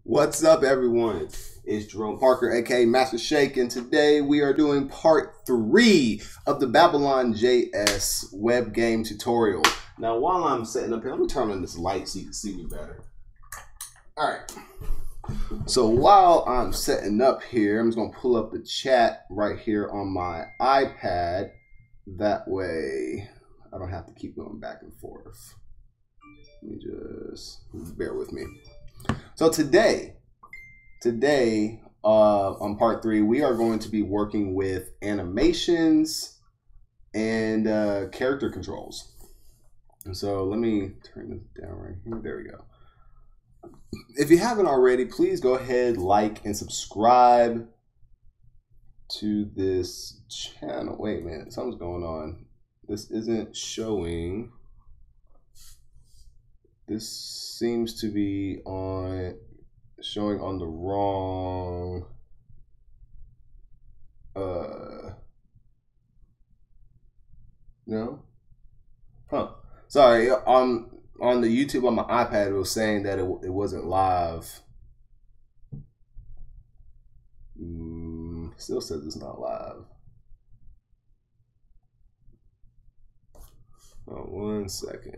What's up, everyone? It's Jerome Parker, aka Master Shake, and today we are doing part 3 of the Babylon.js web game tutorial. Now, while I'm setting up here, let me turn on this light so you can see me better. All right. So while I'm setting up here, I'm just going to pull up the chat right here on my iPad. That way, I don't have to keep going back and forth. Let me just bear with me. So today on part 3, we are going to be working with animations and character controls. And so let me turn this down right here. There we go. If you haven't already, please go ahead, like and subscribe to this channel. Wait a minute, something's going on. This isn't showing. This seems to be showing on the wrong no? Huh. Sorry, on the YouTube on my iPad it was saying that it wasn't live. Still says it's not live. Oh, 1 second.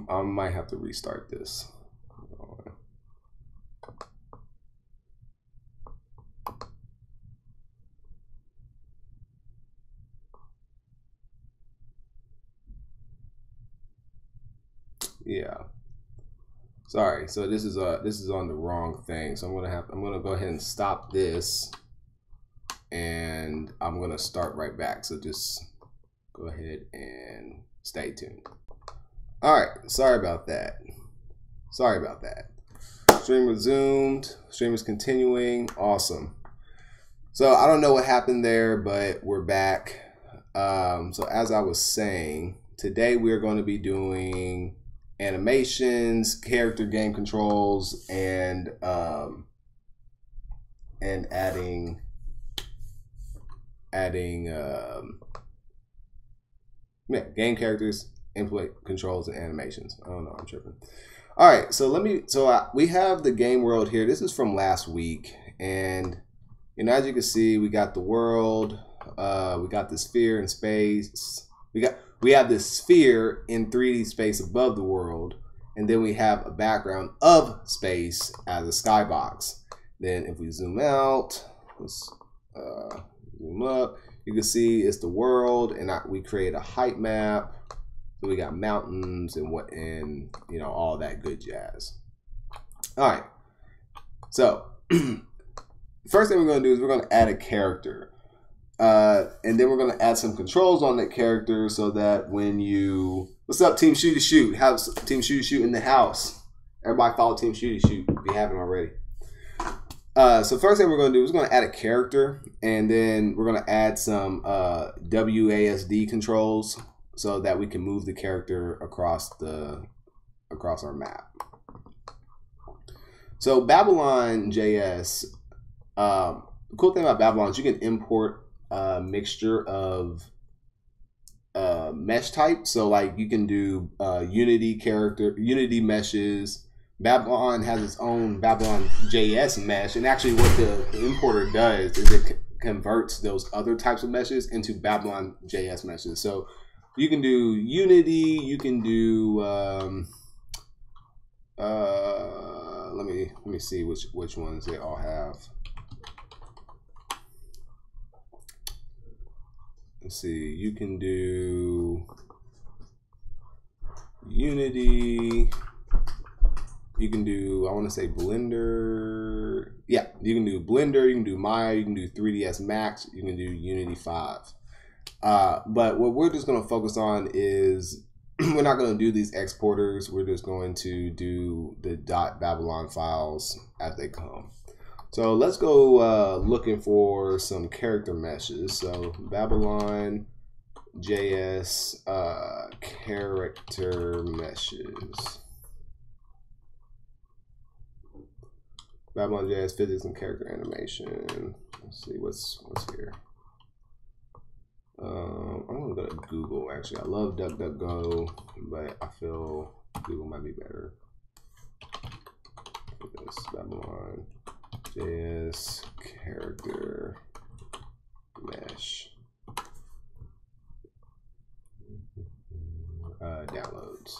I might have to restart this. Yeah. Sorry. So this is on the wrong thing. So I'm gonna go ahead and stop this, and I'm gonna start right back. So just go ahead and stay tuned. All right, sorry about that. Stream resumed, stream is continuing, awesome. So I don't know what happened there, but we're back. So as I was saying, today we're going to be doing animations, character game controls, and adding game characters, input controls, and animations. Oh no, I'm tripping. All right, so we have the game world here. This is from last week, and as you can see, we got the world, we got the sphere in space, we have this sphere in 3D space above the world, and then we have a background of space as a skybox. Then if we zoom out, let's zoom up, you can see it's the world, and we create a height map. So we got mountains and all that good jazz. All right. So first thing we're going to do is we're going to add a character, and then we're going to add some controls on that character so that when what's up, Team Shooty Shoot? Have Team Shooty Shoot in the house. Everybody follow Team Shooty Shoot if you haven't already. So first thing we're going to do is we're going to add a character, and then we're going to add some WASD controls so that we can move the character across our map. So Babylon.js, the cool thing about Babylon is you can import a mixture of mesh types. So like you can do Unity meshes. Babylon has its own Babylon.js mesh, and actually what the importer does is it converts those other types of meshes into Babylon.js meshes. So you can do Unity, you can do let me see which ones they all have. Let's see, you can do Unity, you can do, I want to say Blender. Yeah, you can do Blender, you can do Maya, you can do 3ds Max, you can do Unity 5. But what we're just going to focus on is we're not going to do these exporters. We're just going to do the .babylon files as they come. So let's go looking for some character meshes. So Babylon.js character meshes. Babylon.js physics and character animation. Let's see what's here. Google, actually. I love DuckDuckGo, but I feel Google might be better for this. Babylon.js character mesh. Downloads.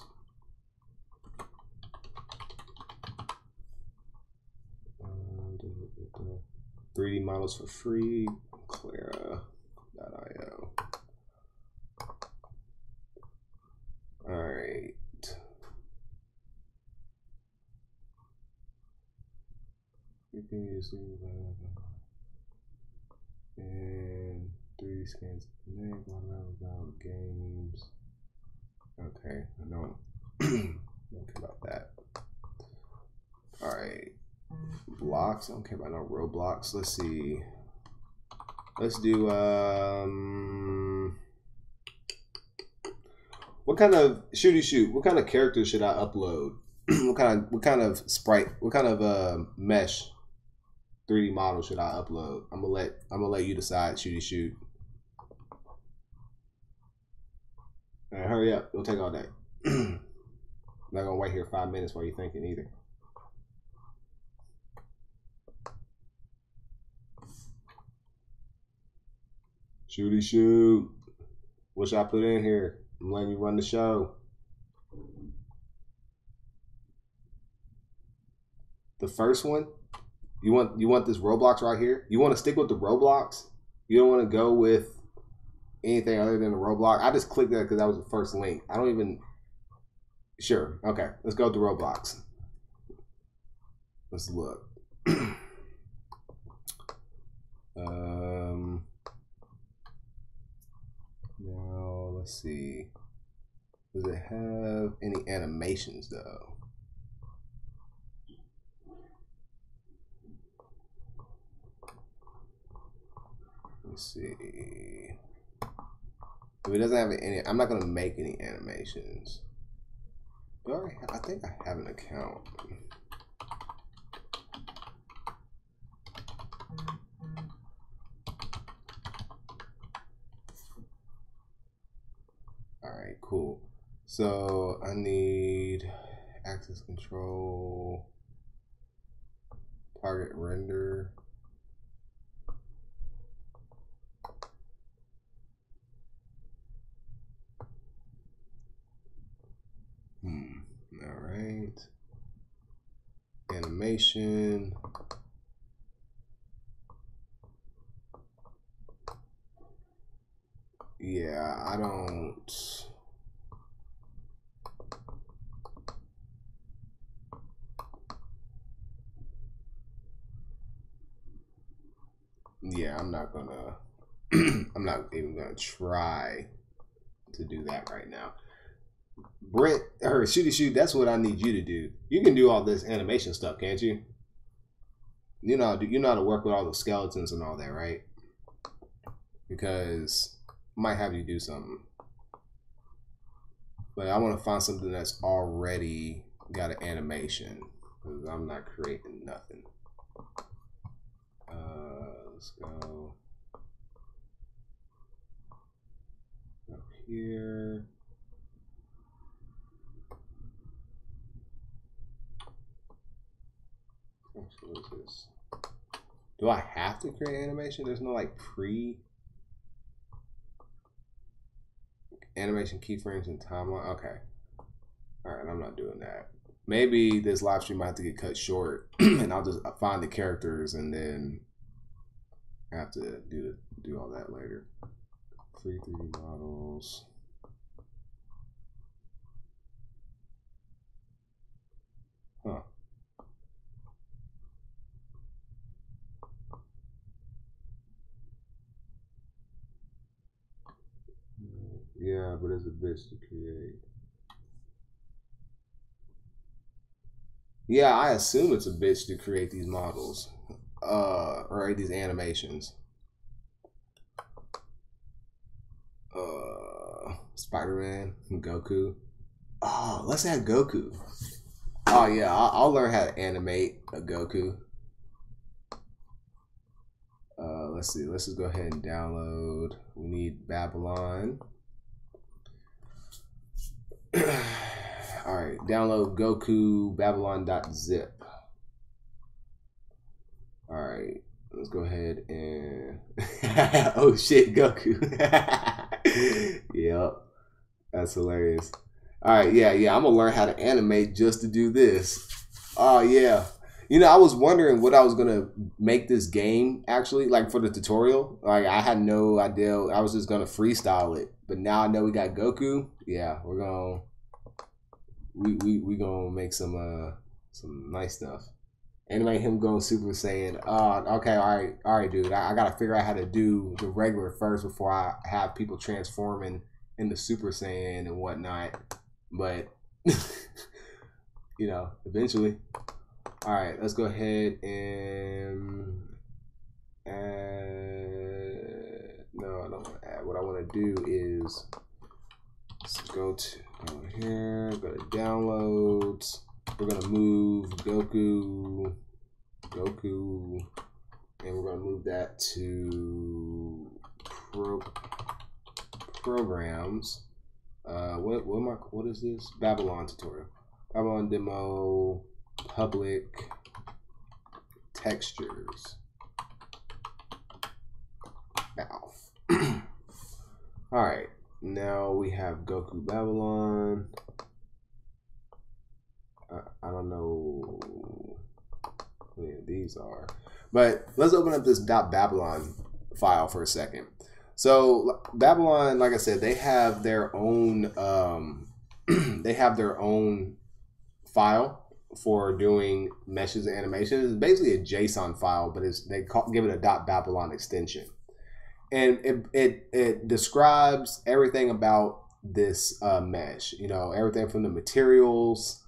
.3D models for free. Clara.io. All right. You can use and 3D scans connect. About games. Okay, I don't care about that. All right, blocks. I don't care about no Roblox. Let's see. Let's do what kind of shoot? What kind of characters should I upload? what kind of sprite? What kind of mesh 3D model should I upload? I'm gonna let you decide. Shoot. All right, hurry up. Don't take all day. I'm not gonna wait here 5 minutes while you're thinking either. Shoot. What should I put in here? I'm letting you run the show. The first one? You want this Roblox right here? You want to stick with the Roblox? You don't want to go with anything other than the Roblox? I just clicked that because that was the first link. I don't even... Sure. Okay. Let's go to Roblox. Let's look. Now, let's see. Does it have any animations, though? Let's see. If it doesn't have any, I'm not going to make any animations. But I think I have an account. Alright, cool. So I need access control, target render. All right. Animation. Yeah, I don't. Yeah, I'm not gonna. I'm not even gonna try to do that right now. Brent, or shoot, that's what I need you to do. You can do all this animation stuff, can't you? You know how to work with all the skeletons and all that, right? Because I might have you do something. But I want to find something that's already got an animation, because I'm not creating nothing. Let's go up here. What is this? Do I have to create animation? There's no like animation keyframes and timeline. Okay. All right, I'm not doing that. Maybe this live stream might have to get cut short, and I'll just find the characters and then I have to do all that later. Free 3D models. Huh. Yeah, but it's a bitch to create. Yeah, I assume it's a bitch to create these models, or these animations. Spider-Man, Goku. Oh, let's add Goku. Oh yeah, I'll learn how to animate a Goku. Let's see. Let's just go ahead and download. We need Babylon. All right, download Goku Babylon.zip. All right, let's go ahead and oh shit, Goku. Yep, that's hilarious. All right, yeah, I'm gonna learn how to animate just to do this. Oh yeah. You know, I was wondering what I was gonna make this game actually, like for the tutorial. Like I had no idea. I was just gonna freestyle it. But now I know we got Goku. Yeah, we're gonna we gonna make some nice stuff. Animate him going Super Saiyan. Okay, all right, dude. I gotta figure out how to do the regular first before I have people transforming into Super Saiyan and whatnot. But you know, eventually. All right, let's go ahead and add. No, I don't want to add. What I want to do is go to over here, go to downloads. We're gonna move Goku, and we're gonna move that to programs. What is this? Babylon tutorial. Babylon demo. Public textures. Now. All right. Now we have Goku Babylon. I don't know what these are, but let's open up this .babylon file for a second. So Babylon, like I said, they have their own file for doing meshes and animations. It's basically a JSON file, but give it a .babylon extension, and it describes everything about this mesh. You know, everything from the materials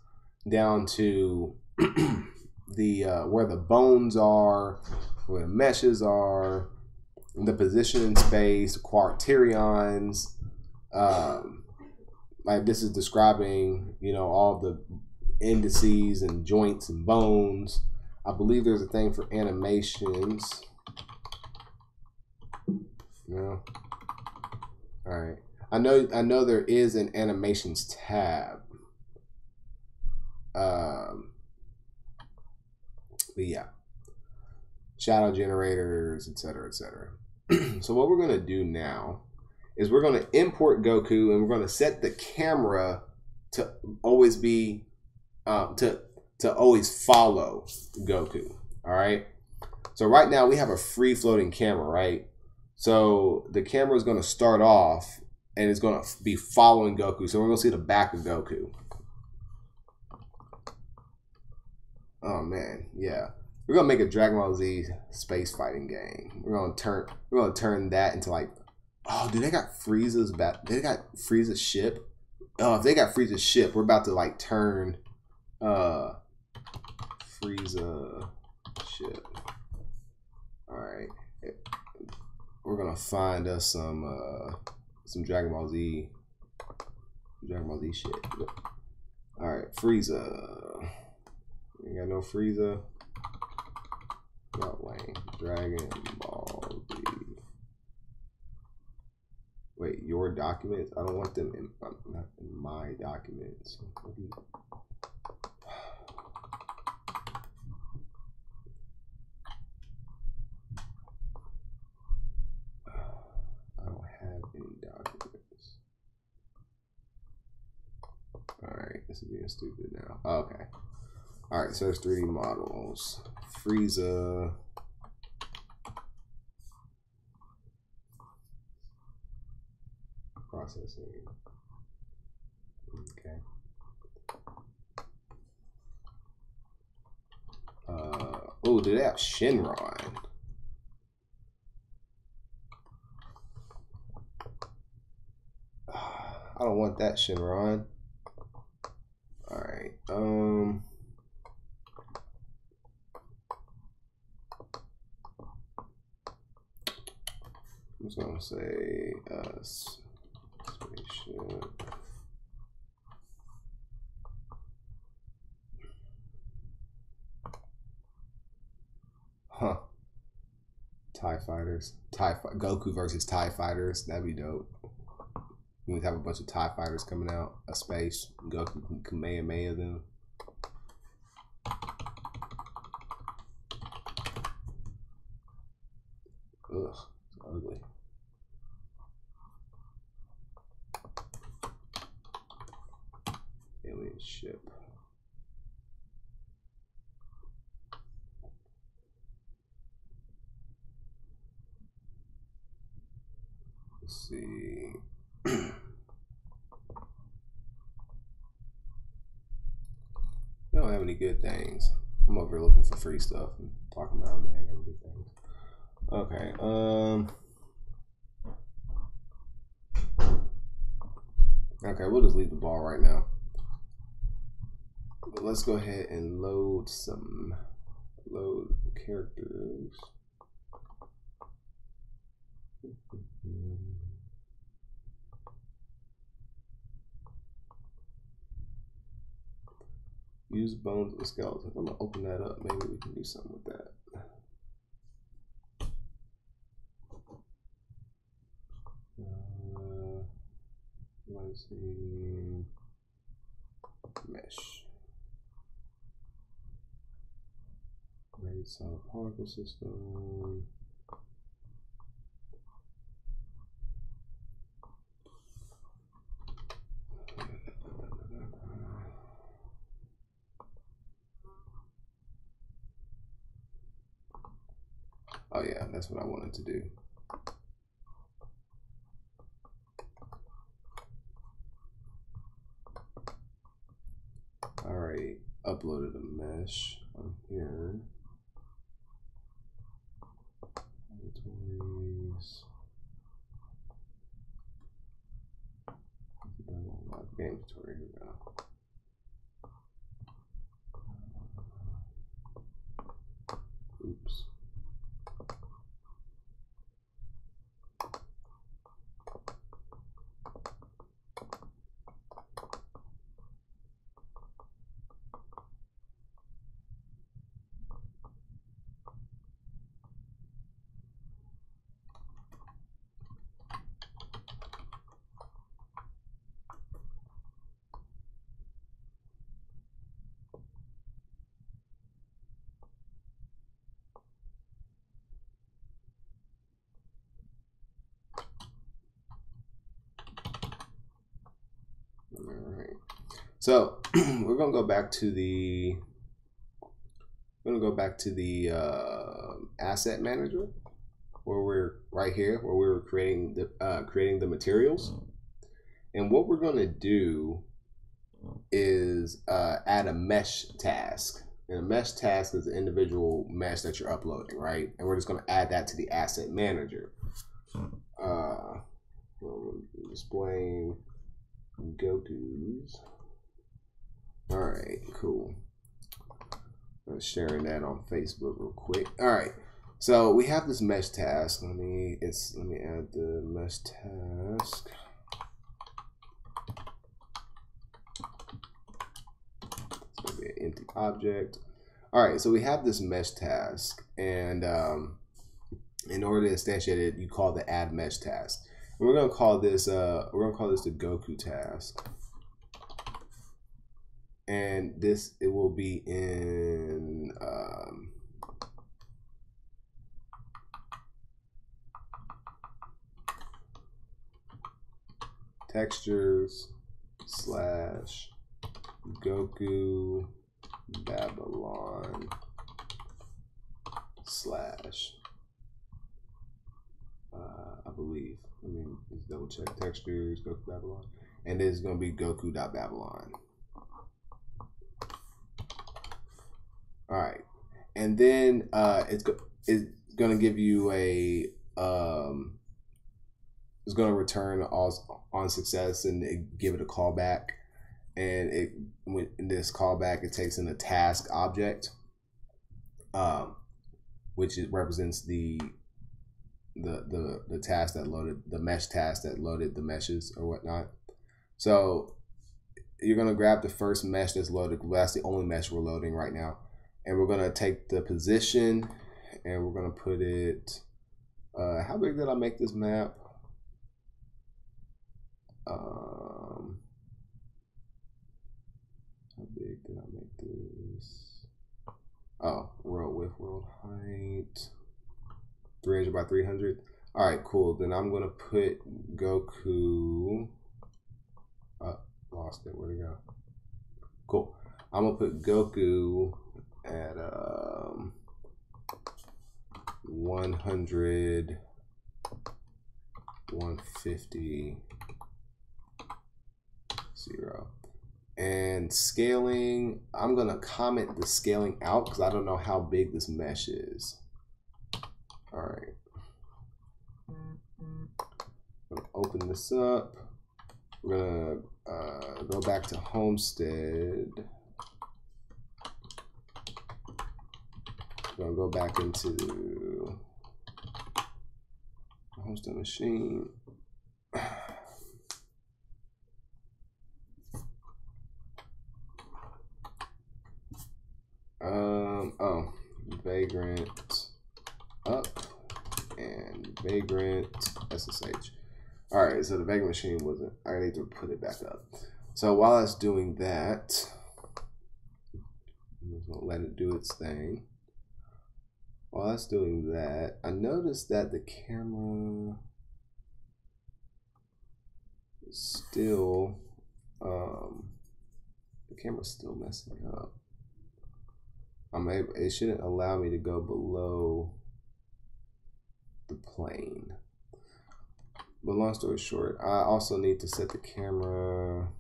down to the where the bones are, where the meshes are, the position in space, quaternions. Like this is describing, you know, all the indices and joints and bones. I believe there's a thing for animations. No. All right. I know there is an animations tab. But yeah, shadow generators, etc., etc. So what we're going to do now is we're going to import Goku, and we're going to set the camera to always be to always follow Goku. All right. So right now we have a free floating camera, right? So the camera is going to start off and it's going to be following Goku. So we're going to see the back of Goku. Oh man, yeah. We're gonna make a Dragon Ball Z space fighting game. We're gonna turn that into like, oh, dude, they got Frieza's back. They got Frieza's ship. Oh, if they got Frieza's ship, we're about to like turn Frieza ship. All right, we're gonna find us some Dragon Ball Z shit. All right, Frieza. You got no Frieza. Got Wayne. Dragon Ball Z. Wait, your documents? I don't want them in my documents. I don't have any documents. Alright, this is being stupid now. Okay. Alright, so there's 3D models. Frieza. Processing. Okay. Oh, do they have Shenron? I don't want that Shenron. Alright, I'm just gonna say spaceship. Huh. TIE fighters. Goku versus TIE fighters. That'd be dope. We have a bunch of TIE fighters coming out, a space, Goku Kamehameha them. Ugh, it's ugly. Alien ship. Let's see. They don't have any good things. I'm over here looking for free stuff and talking about they ain't got good things. Okay. Okay, we'll just leave the ball right now. But let's go ahead and load characters. Use bones of a skeleton. I'm gonna open that up. Maybe we can do something with that. Let's see. Mesh. Raid solid particle system. Oh yeah, that's what I wanted to do. Alright, uploaded a mesh on here. Inventories. Inventory, here we go. Oops. All right. So we're gonna go back to the asset manager, where we're right here, where we were creating the materials. And what we're gonna do is add a mesh task. And a mesh task is an individual mesh that you're uploading, right? And we're just gonna add that to the asset manager. Displaying Goku's. All right, cool. I'm sharing that on Facebook real quick. All right, so we have this mesh task. Let me add the mesh task. It's gonna be an empty object. All right, so we have this mesh task, and in order to instantiate it, you call the add mesh task. And we're gonna call this the Goku task. And it will be in textures / Goku Babylon / I believe. Let me just double check textures, Goku Babylon, and this is going to be Goku.Babylon. All right, and then it's going to give you a it's going to return on success and give it a callback, and in this callback it takes in a task object, which represents the task that loaded the mesh task that loaded the meshes or whatnot. So you're going to grab the first mesh that's loaded. That's the only mesh we're loading right now. And we're going to take the position and we're going to put it, how big did I make this map? How big did I make this? Oh, world width, world height, 300 by 300. All right, cool. Then I'm gonna put Goku. Lost it. Where'd it go? Cool. I'm gonna put Goku at 100, 150, 0. And scaling, I'm gonna comment the scaling out because I don't know how big this mesh is. All right. I'm gonna open this up. We're gonna go back to Homestead. We're gonna go back into the Homestead machine. Oh, Vagrant up and Vagrant SSH. All right, so the Vagrant machine wasn't. I need to put it back up. So while it's doing that, I'm just gonna let it do its thing. While it's doing that, I noticed that the camera is still, the camera's still messing up. It shouldn't allow me to go below the plane. But long story short, I also need to set the camera.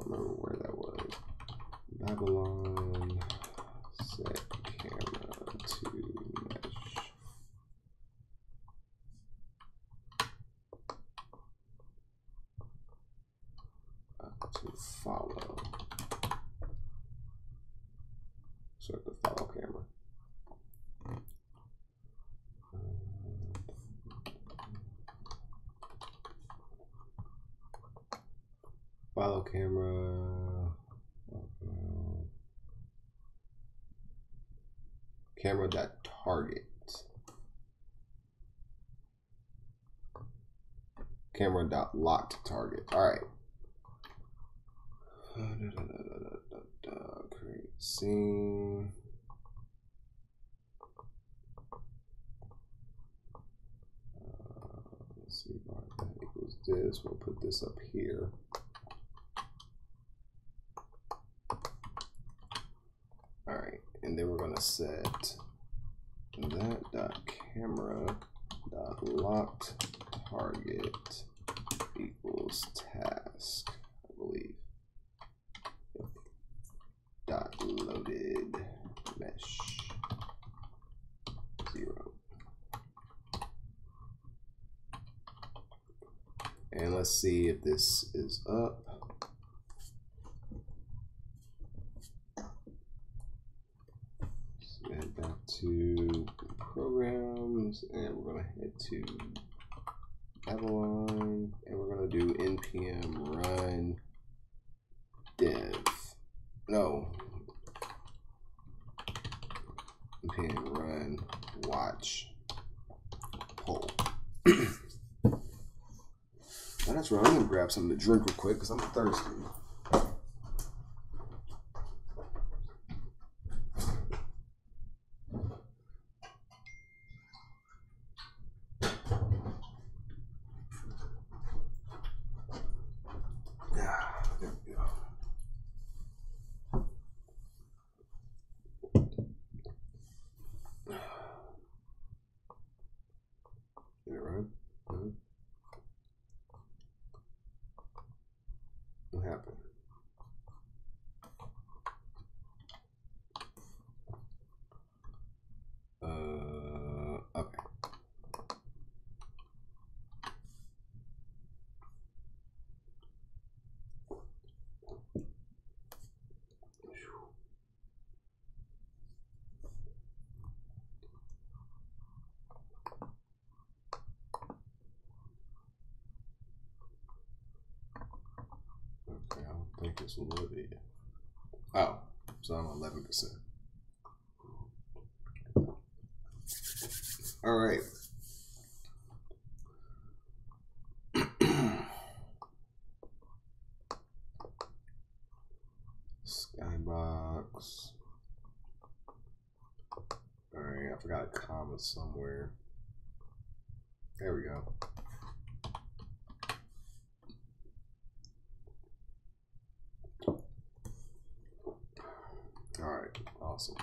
Where that was. Babylon set camera to mesh. To follow. Set the follow camera. Follow camera. Camera.target. Camera.locked target. All right. Create scene. Let's see why that equals this. We'll put this up here. All right, and then we're gonna set that camera.locked target equals task, I believe. Dot loaded mesh 0. And let's see if this is up. So head back to programs, and we're gonna head to Babylon, and we're gonna do npm run dev. No. npm run watch poll. Oh, that's right. I'm gonna grab something to drink real quick because I'm thirsty. There we go. Is it right? No. What happened? Okay. just loaded. Oh, so I'm 11%. All right. Skybox. All right, I forgot a comma somewhere. There we go. All right, awesome.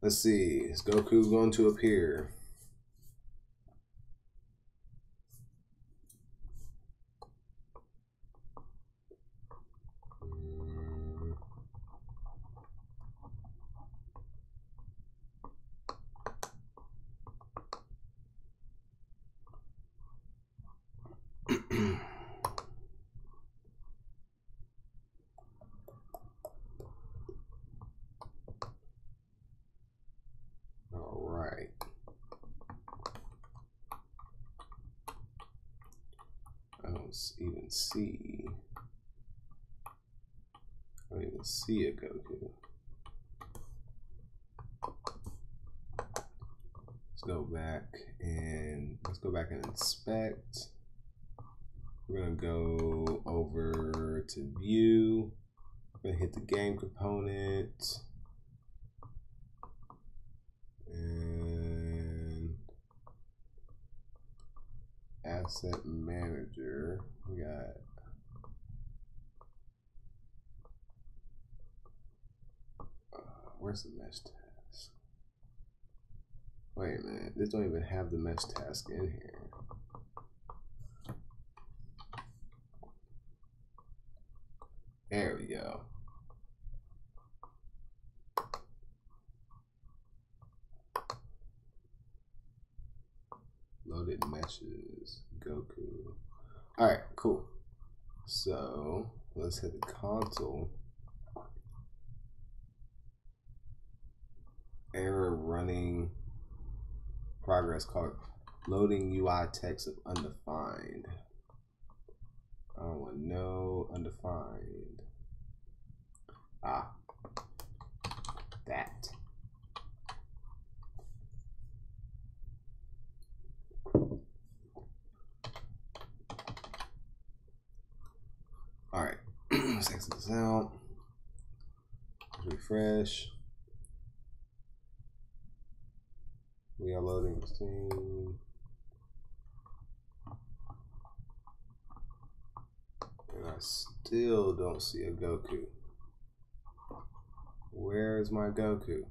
Let's see, is Goku going to appear? All right. I don't even see a Goku. Let's go back and inspect. We're gonna go over to view. We're gonna hit the game component and asset manager. We got where's the mesh task? Wait a minute, this don't even have the mesh task in here. There we go. Loaded meshes, Goku. All right, cool. So let's hit the console. Error running. Progress card. Loading UI text of undefined. I don't want no undefined. Ah, that. All right, let's exit this out. Refresh. We are loading the scene. And I still don't see a Goku. Where is my Goku?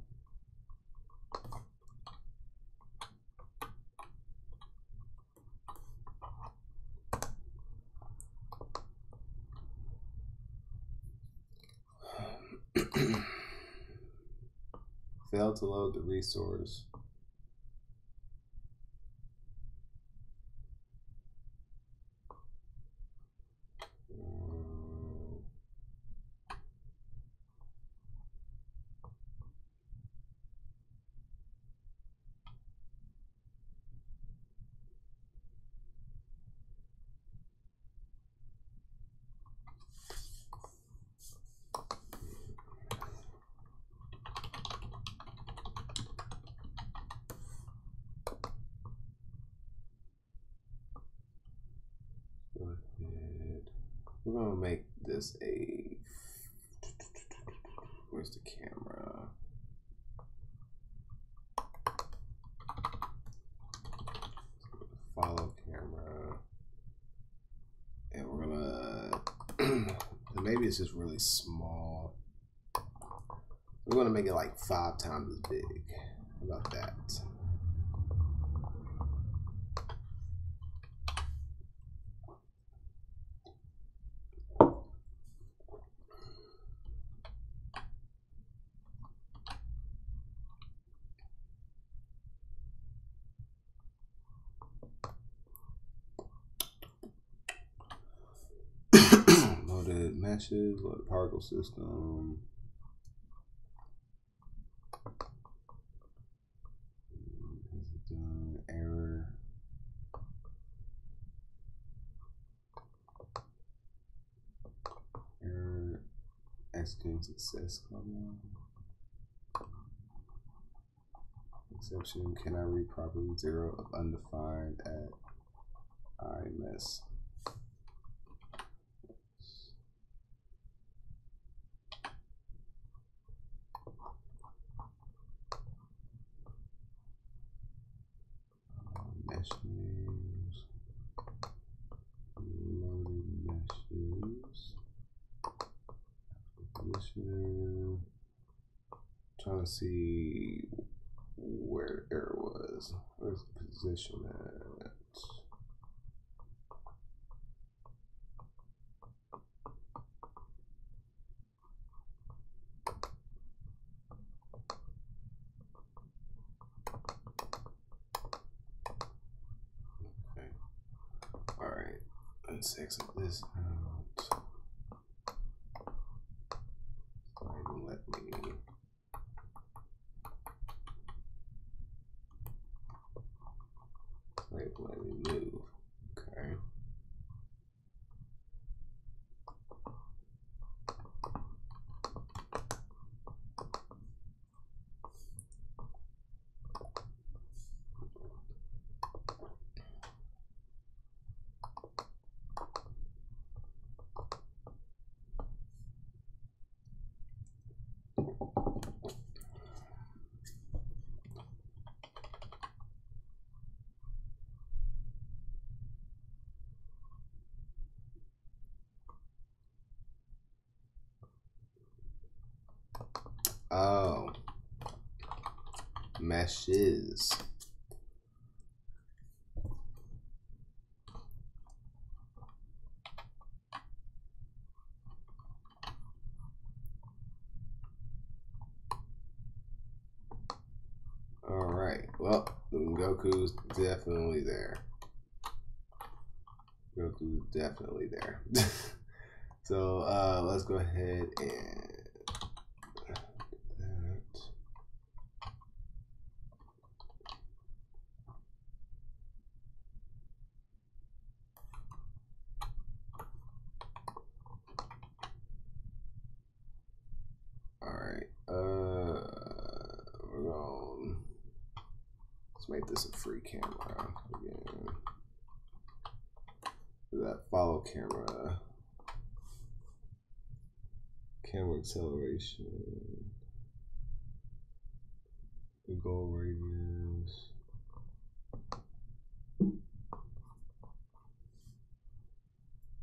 Failed to load the resource. We're gonna make this a, where's the camera? Follow camera. And we're gonna, maybe it's just really small. We're gonna make it like 5 times as big. How about that? Loaded meshes, loaded particle system. Error. Error. executing success. Exception, can I read property 0 of undefined at I mess. Mesh names, loaded meshes, position. Trying to see where the error was. Where's the position at? Okay. All right. Let's exit this out. Sorry, don't let me. Wait, let me move. Okay. Oh, meshes. All right. Well, Goku's definitely there. Goku's definitely there. So let's go ahead and. We're going. Let's make this a free camera again. Do that follow camera. Camera acceleration. The goal radius.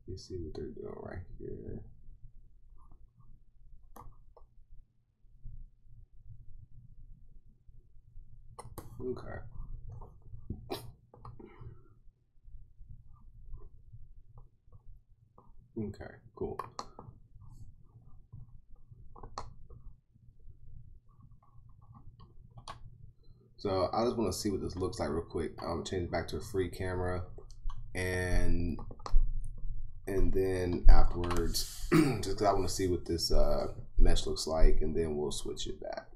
You see what they're doing right here. Okay. Okay, cool. So I just want to see what this looks like real quick. I'm change it back to a free camera, and then afterwards, just because I want to see what this mesh looks like, and then we'll switch it back.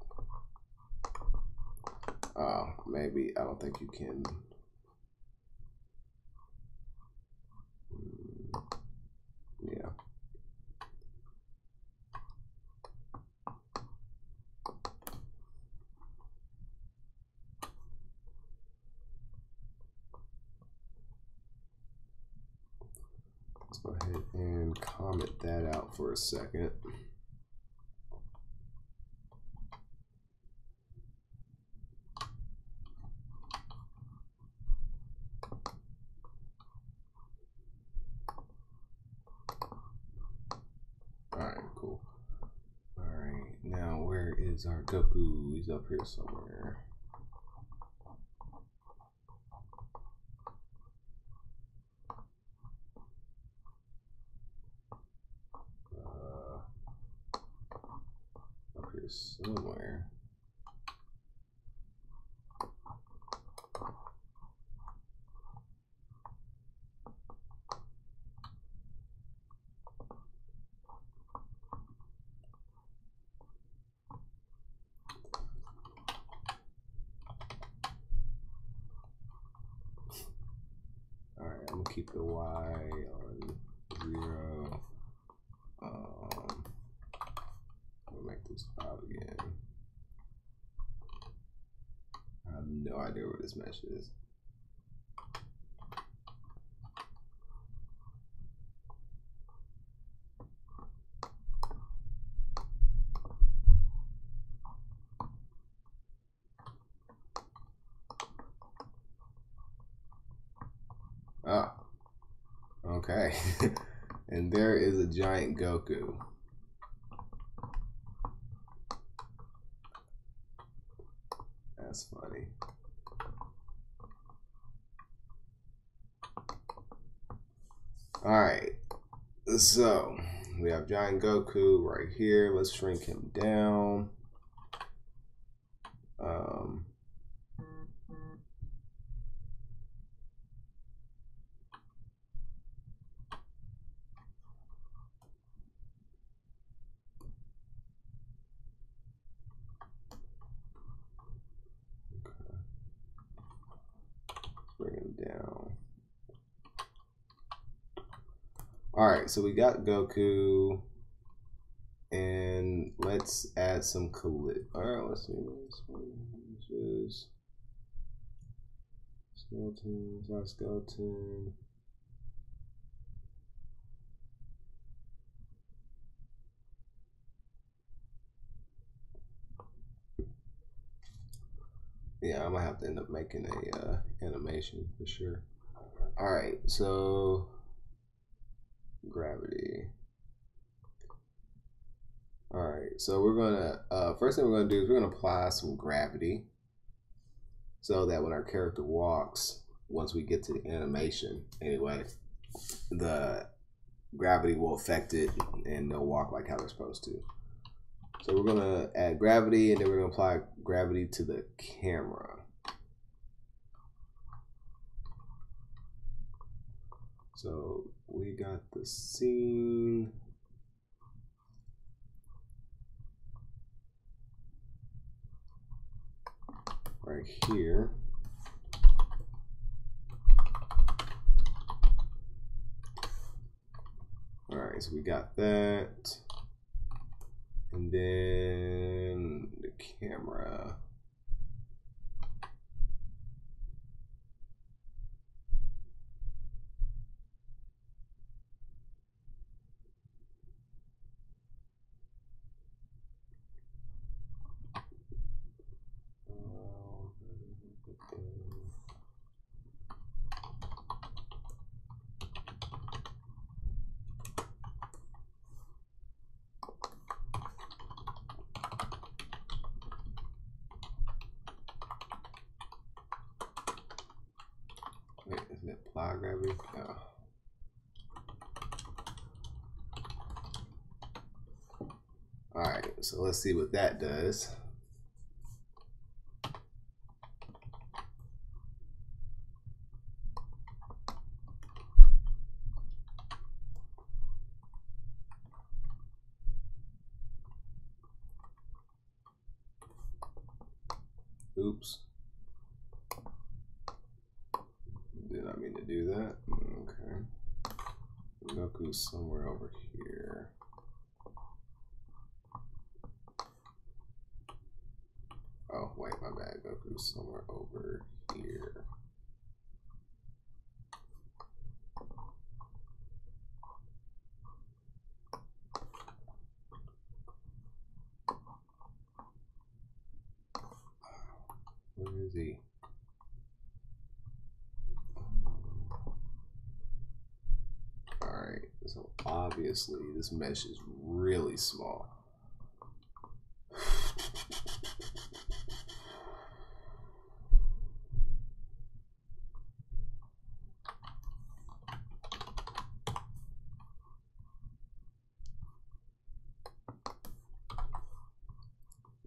Maybe I don't think you can. Yeah. Let's go ahead and comment that out for a second. Alright, cool. Alright, now where is our Goku? He's up here somewhere. Up here somewhere. I'm gonna keep the Y on 0. this out again. I have no idea where this mesh is. Ah, okay. And there is a giant Goku. That's funny. All right, so we have giant Goku right here. Let's shrink him down. Bring him down. All right, so we got Goku, and let's add some collision. All right, let's see this one. Is skeleton, skeleton. Yeah, I might have to end up making a animation for sure. All right, so gravity. All right, so we're gonna first thing we're gonna do is we're gonna apply some gravity so that when our character walks, once we get to the animation, anyway, the gravity will affect it and they'll walk like how they're supposed to. So we're gonna add gravity, and then we're gonna apply gravity to the camera. So we got the scene. Right here. All right, so we got that. And then the camera. Wait, isn't it apply gravity? No. All right, so let's see what that does. Oops. Did I mean to do that? Okay. Goku's somewhere over here. Oh, wait, my bad. Goku's somewhere over here. Where is he? Alright, so obviously this mesh is really small.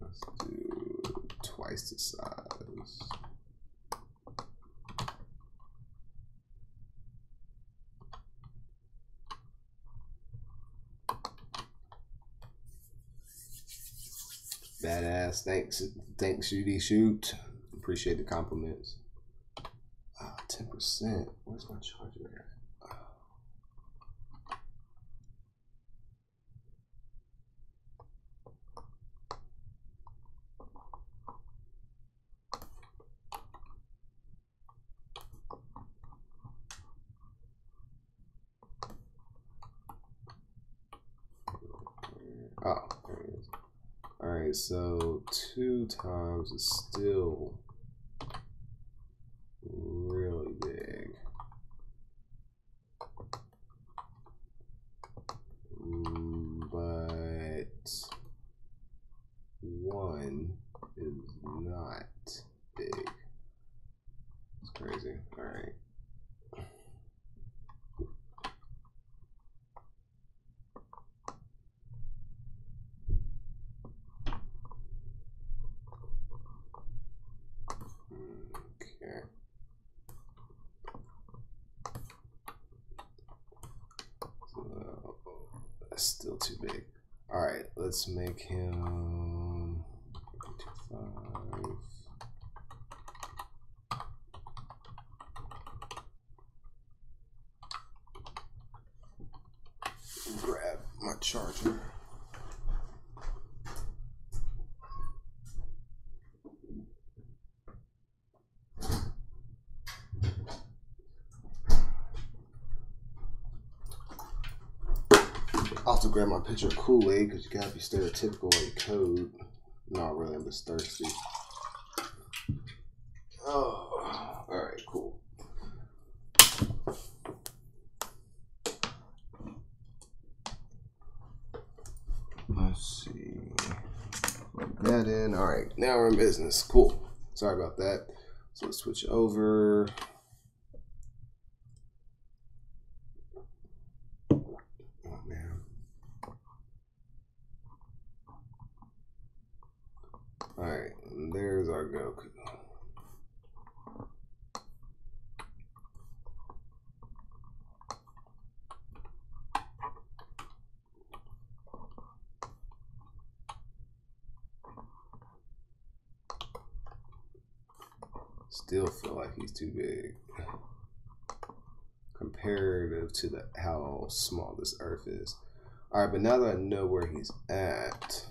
Let's do twice the size. Badass. Thanks, Shooty Shoot. Appreciate the compliments. 10%. Where's my charger at? Oh, there it is. All right, so 2 times is still really big. But 1 is not big. It's crazy. All right. Okay. So that's still too big. All right, let's make him 25. Grab my charger. I also grab my pitcher of Kool-Aid because you gotta be stereotypical while you code. Not really, I'm just thirsty. Oh, all right, cool. Let's see. Plug that in. All right, now we're in business. Cool. Sorry about that. So let's switch over. Oh man. All right, and there's our Goku. Still feel like he's too big comparative to how small this Earth is. All right, but now that I know where he's at,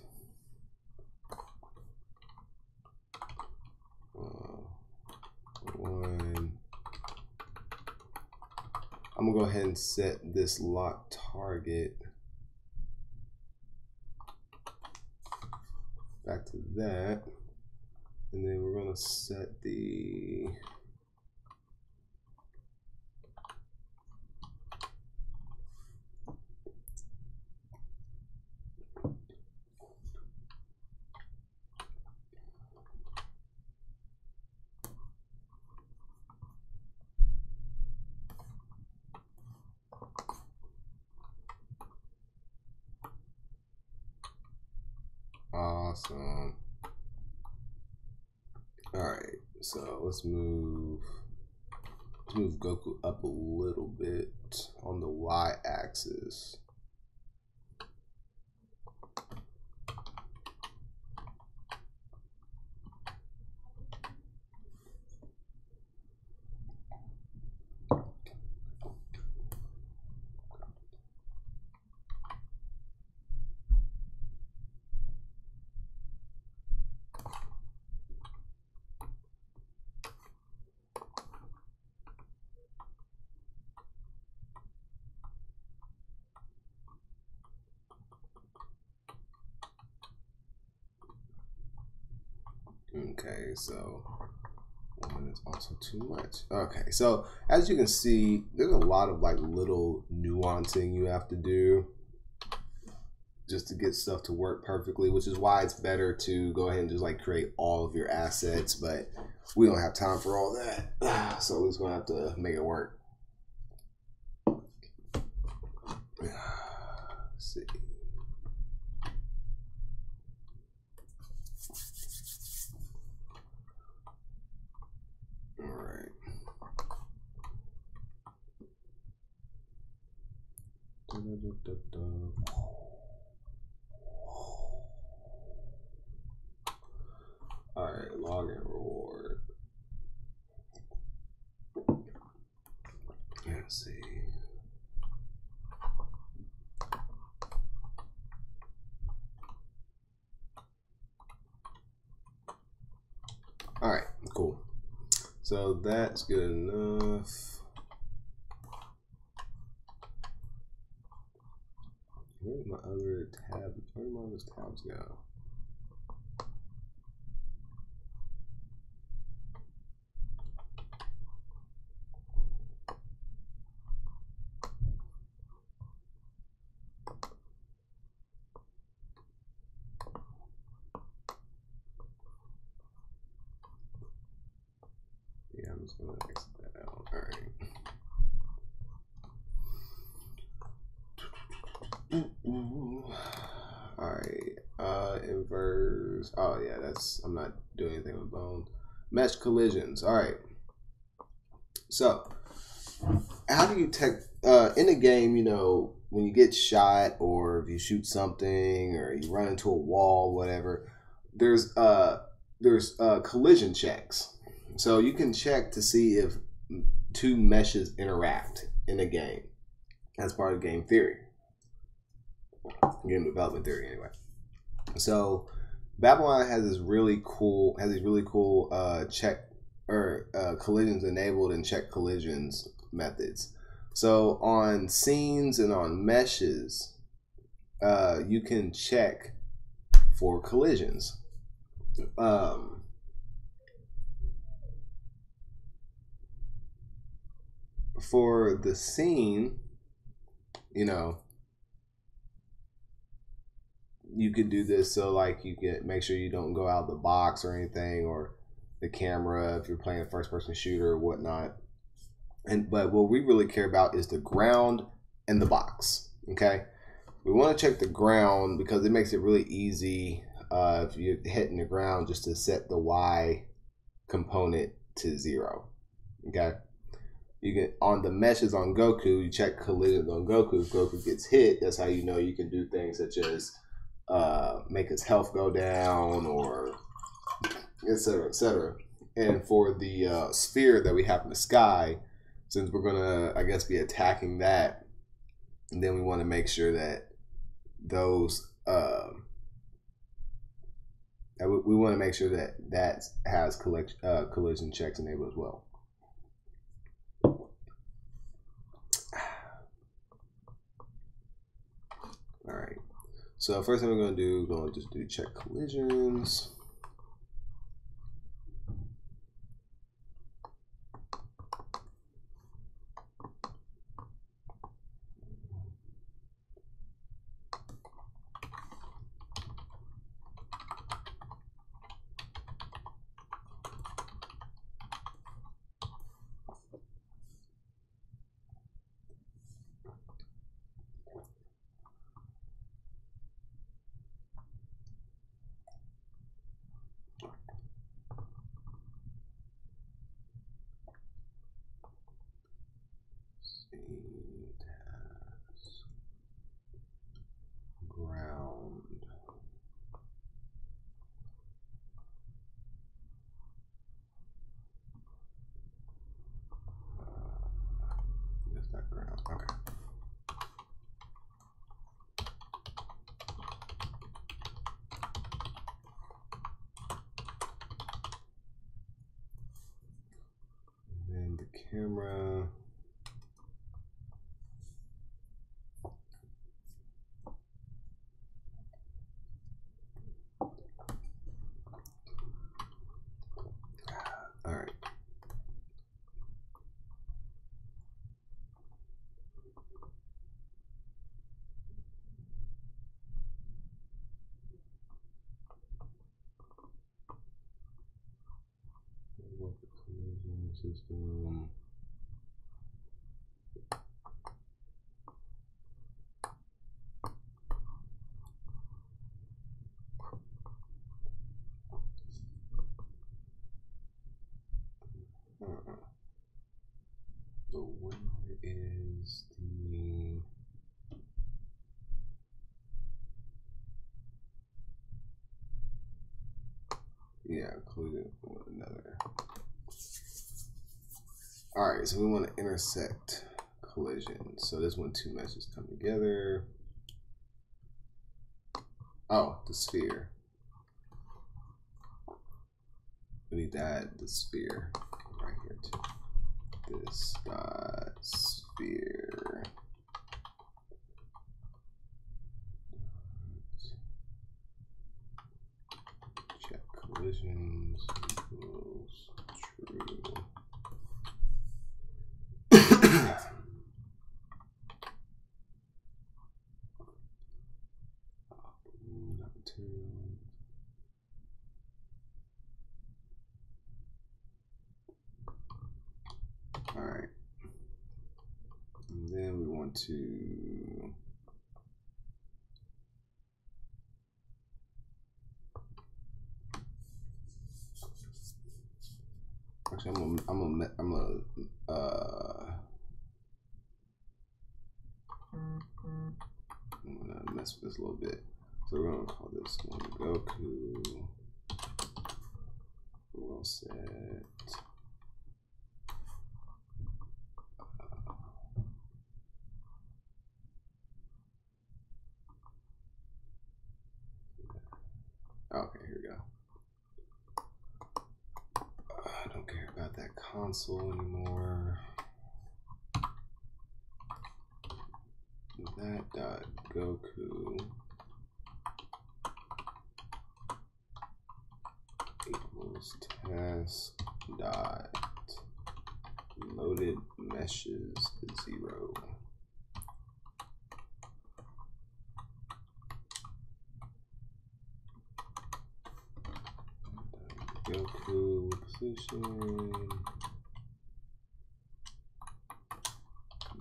I'm gonna go ahead and set this lock target back to that, and then we're gonna set the awesome. All right, so let's move Goku up a little bit on the y-axis. Okay, so 1 is also too much. Okay, so as you can see, there's a lot of like little nuancing you have to do just to get stuff to work perfectly, which is why it's better to go ahead and just like create all of your assets, but we don't have time for all that. So we're just gonna have to make it work. Let's see. All right. All right, login reward. Let's see. All right, cool. So that's good enough. Where's my other tab? Where did my other tabs go? Yeah, I'm just gonna exit that out. All right. All right, inverse. Oh yeah, I'm not doing anything with bone. Mesh collisions. All right. So, how do you in a game? You know, when you get shot, or if you shoot something, or you run into a wall, whatever. There's collision checks. So you can check to see if two meshes interact in a game. That's part of game theory. Game development theory, anyway. So Babylon has these really cool check or collisions enabled and check collisions methods. So on scenes and on meshes, you can check for collisions. For the scene, you know, you could do this so like you can make sure you don't go out the box or anything, or the camera if you're playing a first person shooter or whatnot. But what we really care about is the ground and the box. Okay, we want to check the ground because it makes it really easy if you're hitting the ground just to set the Y component to 0. Okay, you can on the meshes on Goku, you check collisions on Goku. If Goku gets hit, that's how you know you can do things such as make his health go down, or etc., etc. And for the sphere that we have in the sky, since we're gonna, I guess, be attacking that, and then we want to make sure that those we want to make sure that that has collision checks enabled as well. All right. So first thing we're going to do, we're going to just do check collisions. Ground. Just that ground. Okay. And then the camera. All right. System. So where is the included one another. All right, so we want to intersect collision. So this when two meshes come together. Oh, the sphere. We need to add the sphere right here too. This dot sphere. going to actually I'm gonna mess with this a little bit. So we're gonna call this one Goku. We're gonna set okay, here we go. I don't care about that console anymore. That dot Goku equals task dot loaded meshes 0. Goku position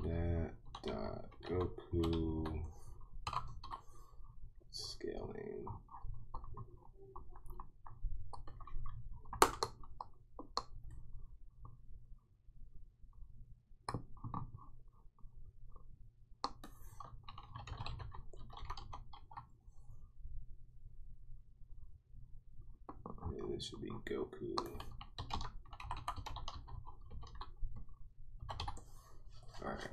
that dot Goku scaling. And this should be Goku. Alright.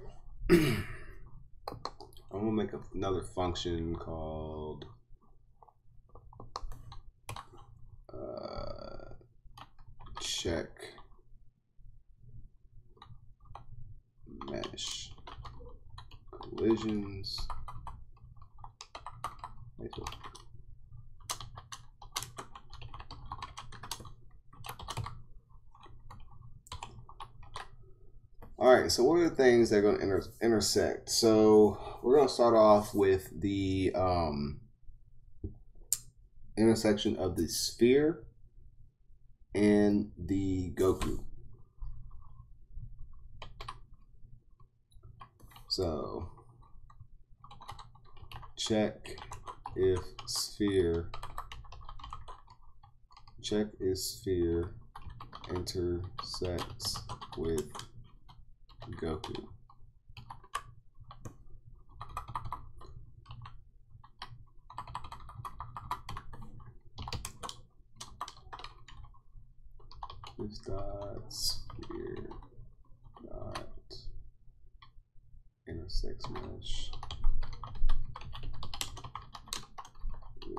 I'm gonna make another function called check mesh collisions. All right, so what are the things that are going to intersect? So we're going to start off with the intersection of the sphere and the Goku. So check if sphere intersects with Goku. This dot sphere dot intersects mesh.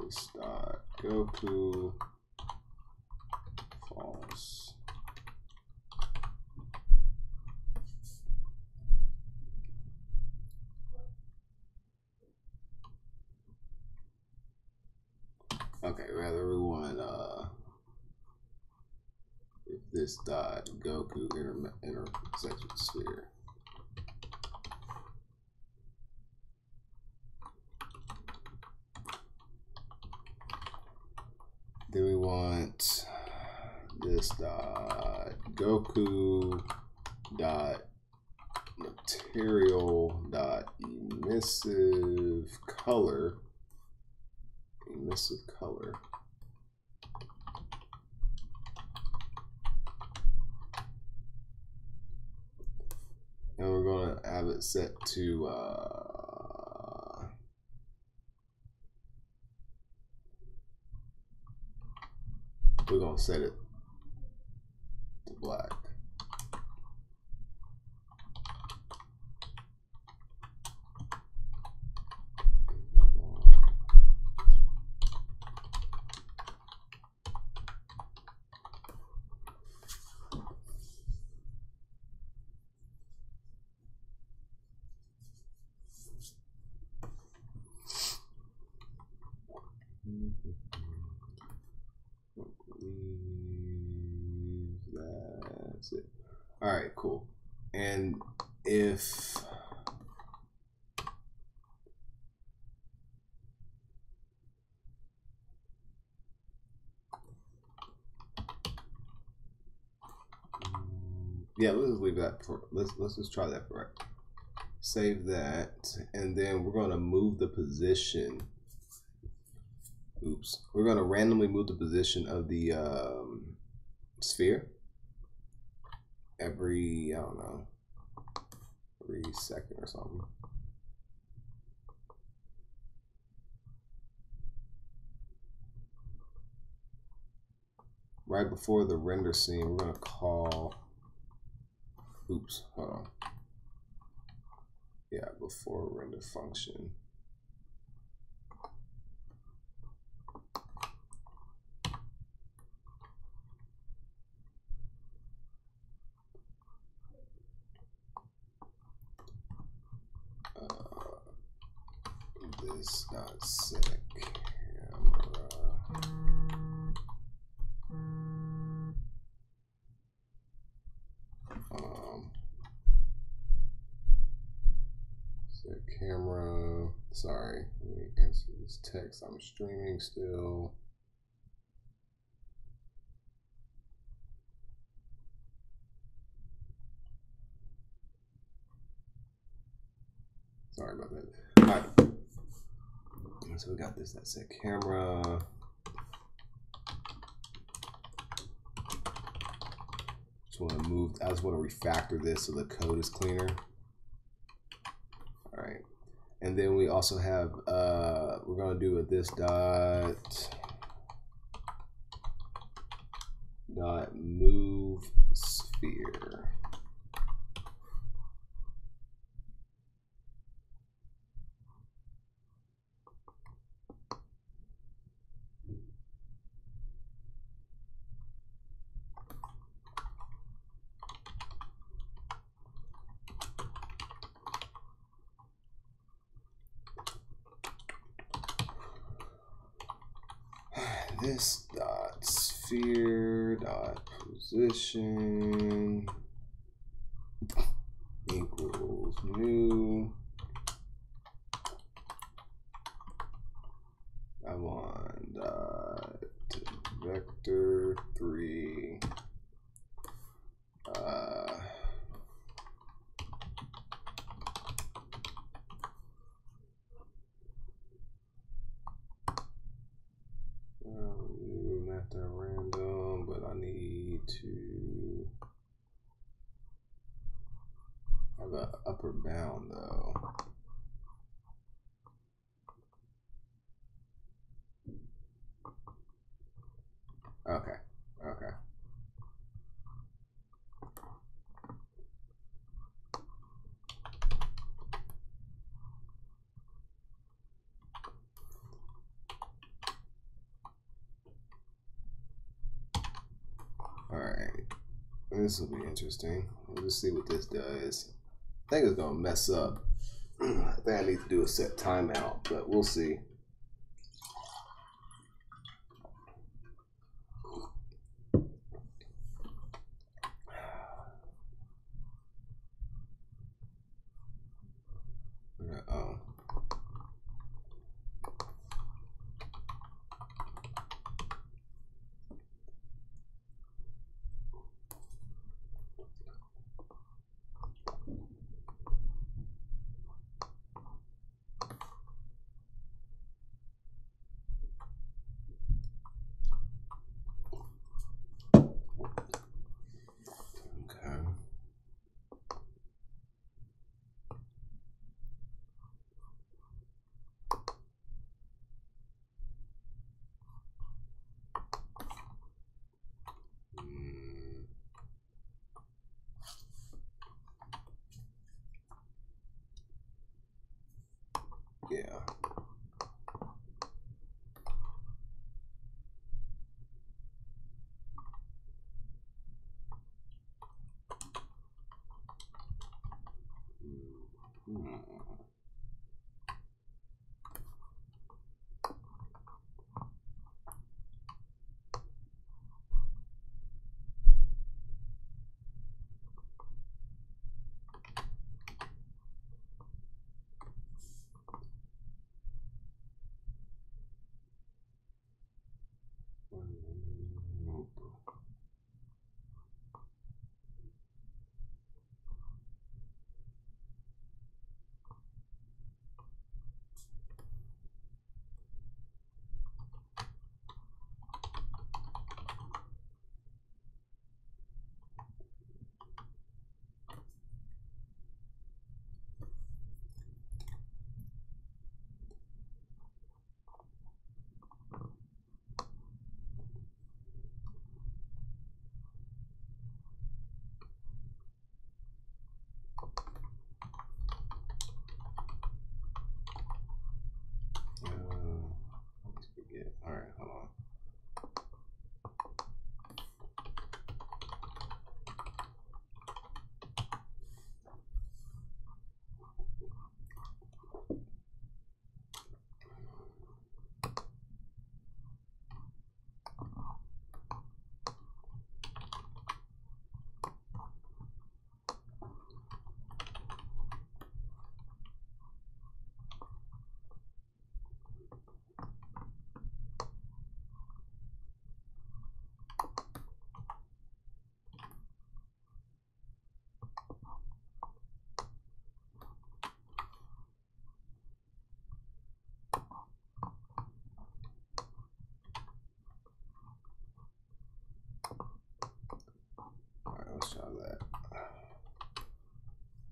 This dot Goku false. Okay, rather we want if this dot Goku intersects with sphere. Then we want this dot Goku dot material dot emissive color. And we're going to have it set to we're going to set it to black. That's it. All right, cool. And if yeah, let's just leave that for let's just try that for right. Save that, and then we're going to move the position. Oops. We're going to randomly move the position of the sphere every, I don't know, every second or something. Right before the render scene, we're going to call, oops, hold on. Yeah, before render function. This dot set camera. Set camera. Sorry, let me answer this text. I'm streaming still. Sorry about that. All right. So we got this. That's set camera. Just want to move. I just want to refactor this so the code is cleaner. All right. And then we also have, we're going to do a this dot move sphere. This dot sphere dot position equals new. I want vector 3 not that random, but I need to have an upper bound though. Okay. All right. This will be interesting. We'll just see what this does. I think it's gonna mess up. I think I need to do a set timeout, but we'll see. Oh. Yeah.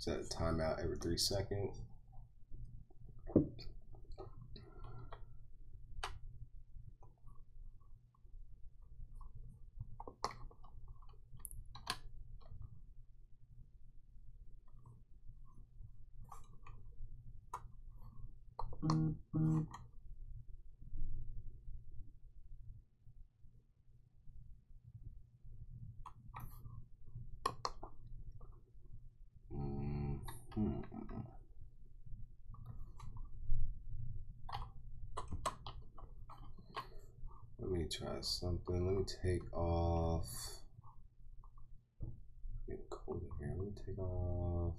Set a timeout every 3 seconds. Let me try something. Let me take off. Get cold in here. Let me take off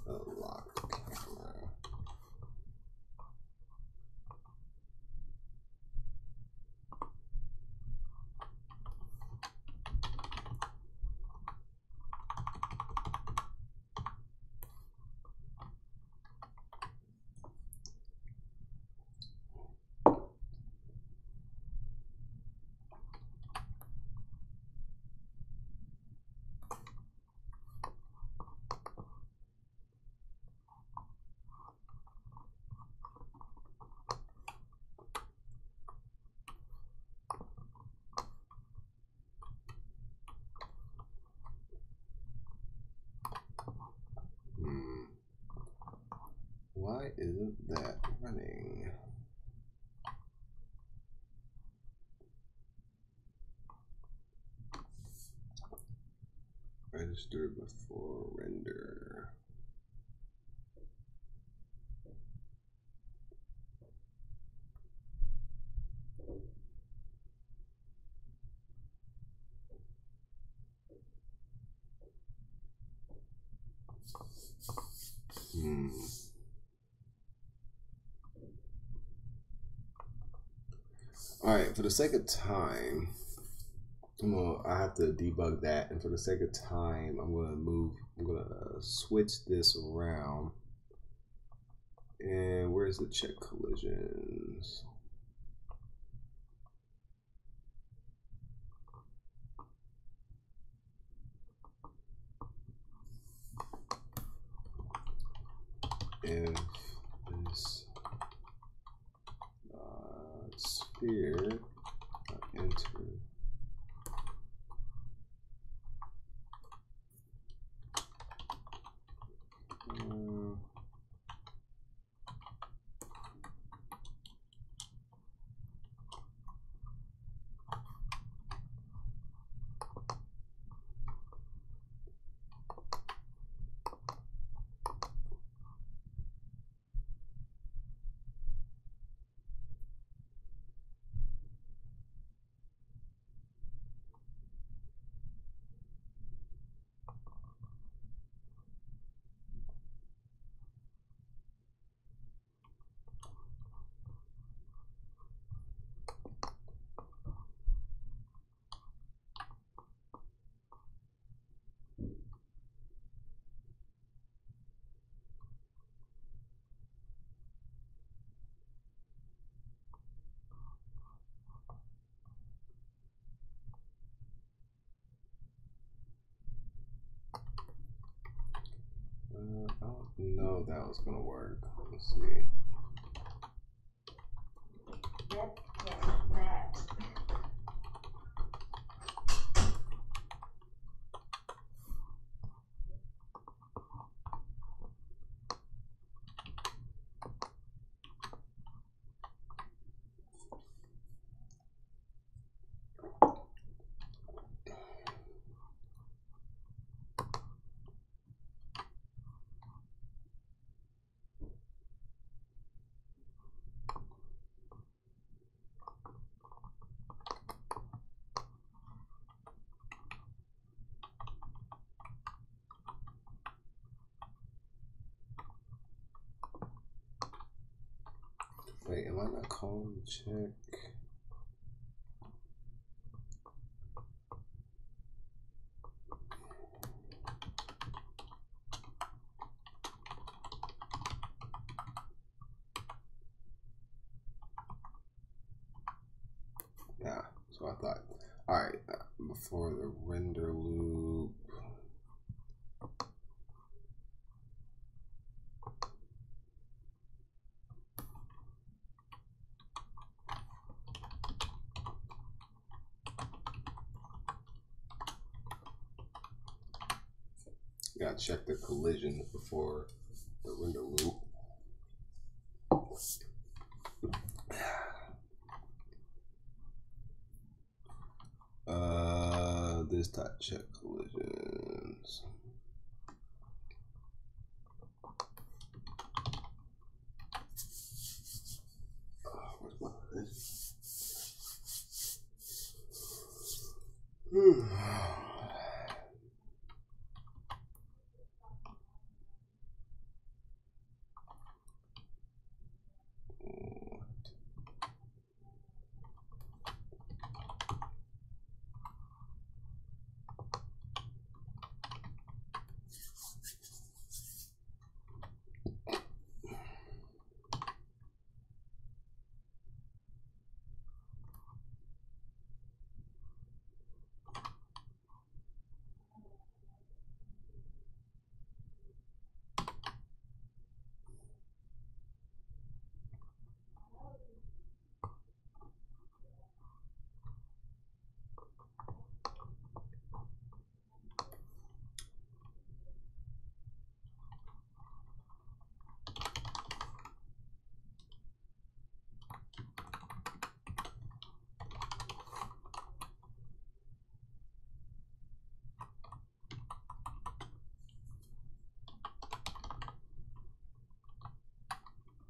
the lock camera. Why isn't that running? Register before render. All right, for the sake of time, I have to debug that, and for the sake of time, I'm gonna switch this around. And where's the check collisions? If this sphere enter I don't know if that was gonna work. Let's see. Wait, am I not calling the check? Yeah, so I thought. All right, before the render loop. Gotta check the collision before the render loop. This type check collisions. Where's my hood?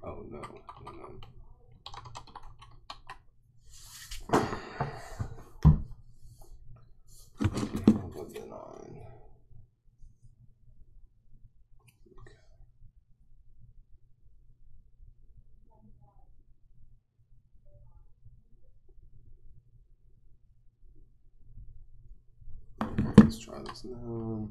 Oh no, no. What's it on? Okay. Let's try this now.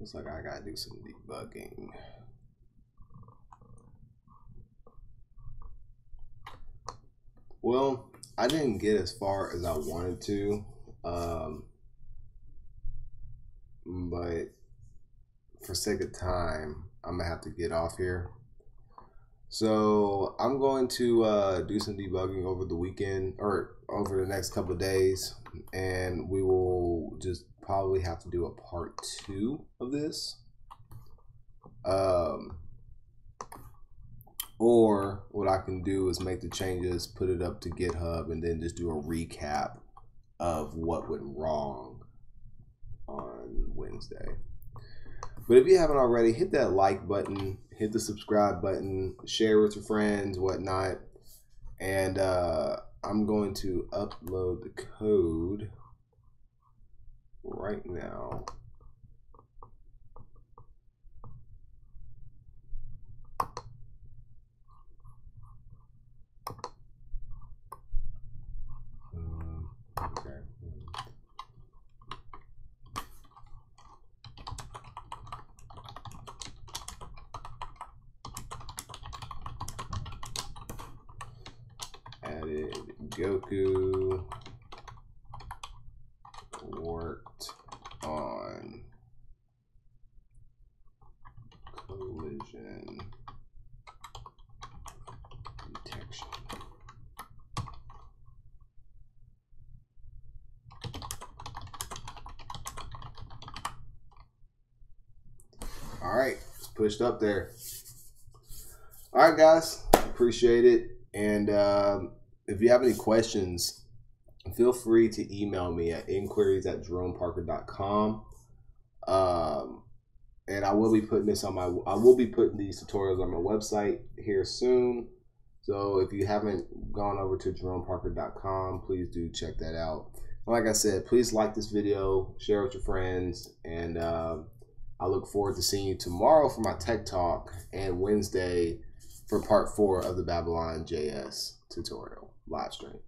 Looks like I gotta do some debugging. Well, I didn't get as far as I wanted to, but for sake of time, I'm gonna have to get off here. So I'm going to do some debugging over the weekend or over the next couple of days, and we will just probably have to do a part 2 of this. Or what I can do is make the changes, put it up to GitHub, and then just do a recap of what went wrong on Wednesday. But if you haven't already, hit that like button, hit the subscribe button, share with your friends, whatnot. And I'm going to upload the code right now. Okay. Added Goku, worked on collision detection. All right, it's pushed up there. All right, guys, appreciate it. And if you have any questions, feel free to email me at inquiries@jeromeparker.com. And And I will be putting these tutorials on my website here soon. So if you haven't gone over to jeromeparker.com, please do check that out. Like I said, please like this video, share with your friends, and I look forward to seeing you tomorrow for my tech talk and Wednesday for part 4 of the Babylon.js tutorial live stream.